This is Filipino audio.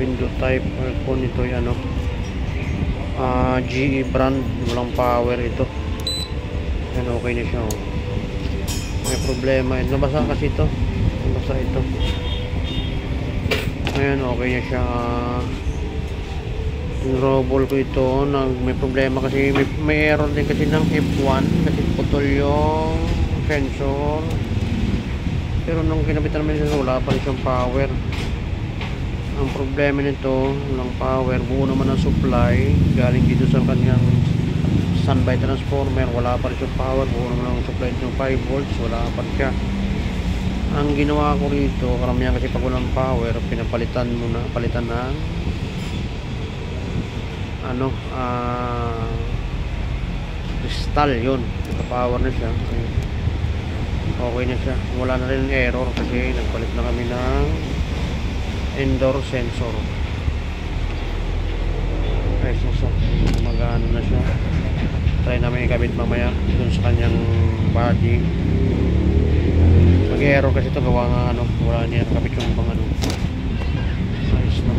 window type aircon. Ito ay ano, GE brand, walang power ito. Yan, okay na siya, oh. May problema, nabasa kasi ito, nabasa ito. Ayan, okay na siya. Enrollable ko ito. May problema kasi, may error din kasi ng F1 kasi putol yung sensor. Pero nung kinabitan namin ito, wala pa rin siyang power. Ang problema nito, walang power. Buo naman ang supply galing dito sa kanyang standby transformer, wala pa rin siyang power. Buo naman ang supply ng 5 volts, wala pa rin siya. Ang ginawa ko rito, karamihan kasi pag walang power, pinapalitan muna, palitan ng ano, crystal, yun, nagka-power na siya. Okay na siya, wala na rin error kasi nagpalit na kami ng indoor sensor. Ay, so magano na siya. Try namin ikabit mamaya dun sa kanyang body. Mag-error kasi ito, gawa nga ano, wala niya nakabit yung pang ano. Ayos na.